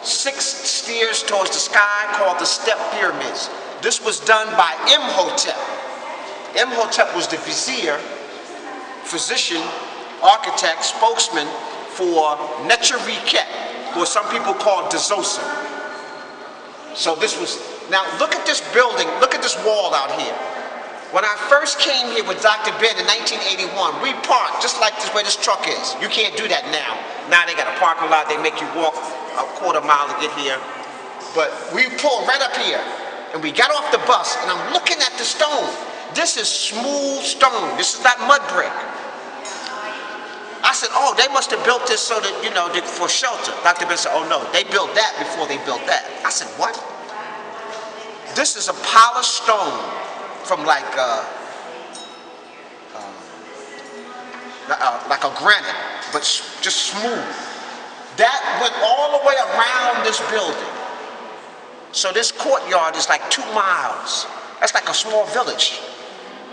6 stairs towards the sky called the step pyramids. This was done by Imhotep. Imhotep was the vizier, physician, architect, spokesman for Nechereket, who some people call Dzoser. So this was, now look at this building, look at this wall out here. When I first came here with Dr. Ben in 1981, we parked just like this way this truck is. You can't do that now. Now they got a parking lot, they make you walk a quarter mile to get here. But we pulled right up here, and we got off the bus, and I'm looking at the stone. This is smooth stone. This is not mud brick. I said, oh, they must have built this so that, you know, for shelter. Dr. Ben said, oh no, they built that before they built that. I said, what? This is a polished stone from like a granite, but just smooth. That went all the way around this building. So this courtyard is like 2 miles. That's like a small village.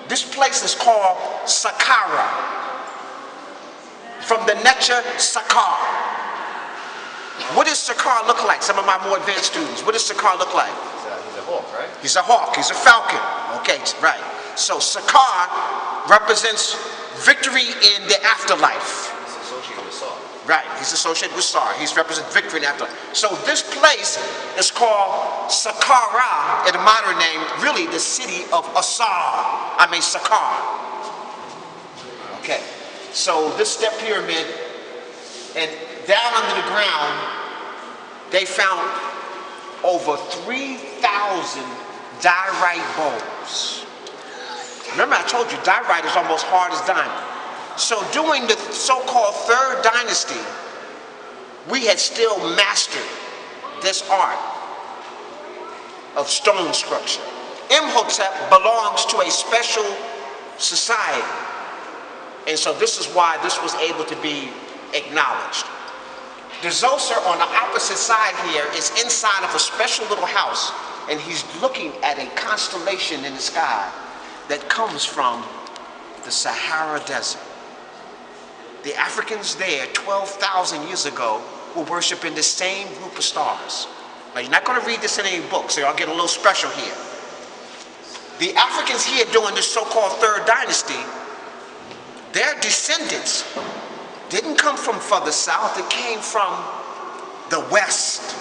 This place is called Saqqara, from the Necher Saqqar. What does Saqqar look like? Some of my more advanced students, what does Saqqar look like? He's a hawk, right? He's a hawk, he's a falcon. Okay, right. So Saqqar represents victory in the afterlife. He's associated with Saw. Right, he's associated with Sar. He's represents victory in the afterlife. So this place is called Saqqara, in the modern name, really the city of Saqqar. Okay, so this step pyramid, and down under the ground, they found over 3,000 diorite bowls. Remember I told you, diorite is almost hard as diamond. So during the so-called Third Dynasty, we had still mastered this art of stone structure. Imhotep belongs to a special society. And so this is why this was able to be acknowledged. The Dzoser on the opposite side here is inside of a special little house, and he's looking at a constellation in the sky that comes from the Sahara Desert. The Africans there 12,000 years ago were worshiping the same group of stars. Now you're not going to read this in any book, so I'll get a little special here. The Africans here during this so-called Third Dynasty, their descendants didn't come from further south, it came from the west,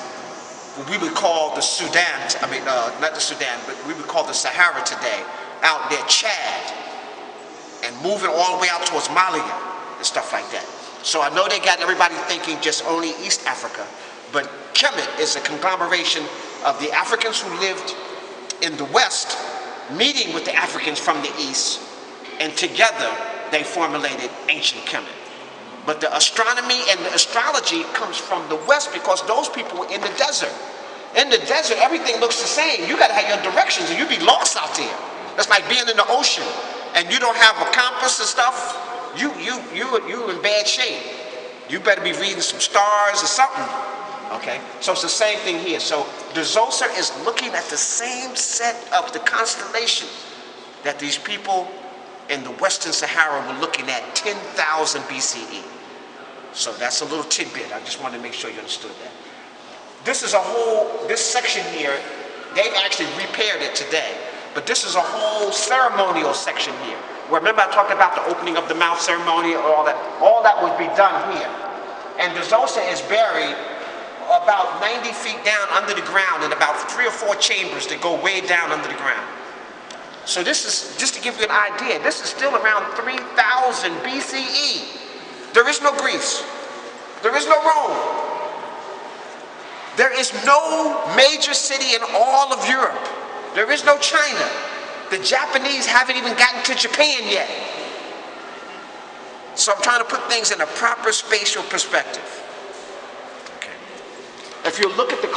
what we would call the Sudan, not the Sudan, but we would call the Sahara today, out there, Chad, and moving all the way out towards Mali and stuff like that. So I know they got everybody thinking just only East Africa, but Kemet is a conglomeration of the Africans who lived in the west, meeting with the Africans from the east, and together they formulated ancient Kemet. But the astronomy and the astrology comes from the west because those people were in the desert. In the desert, everything looks the same. You gotta have your directions or you'd be lost out there. It's like being in the ocean and you don't have a compass and stuff. You're in bad shape. You better be reading some stars or something. Okay, so it's the same thing here. So the Dzoser is looking at the same set of the constellation that these people in the Western Sahara were looking at 10,000 BCE. So that's a little tidbit. I just wanted to make sure you understood that. This is a whole, this section here, they've actually repaired it today. But this is a whole ceremonial section here. Where remember I talked about the opening of the mouth ceremony or all that? All that would be done here. And the Dzoser is buried about 90 feet down under the ground in about 3 or 4 chambers that go way down under the ground. So this is, just to give you an idea, this is still around 3000 BCE. There is no Greece. There is no Rome. There is no major city in all of Europe. There is no China. The Japanese haven't even gotten to Japan yet. So I'm trying to put things in a proper spatial perspective. Okay. If you look at the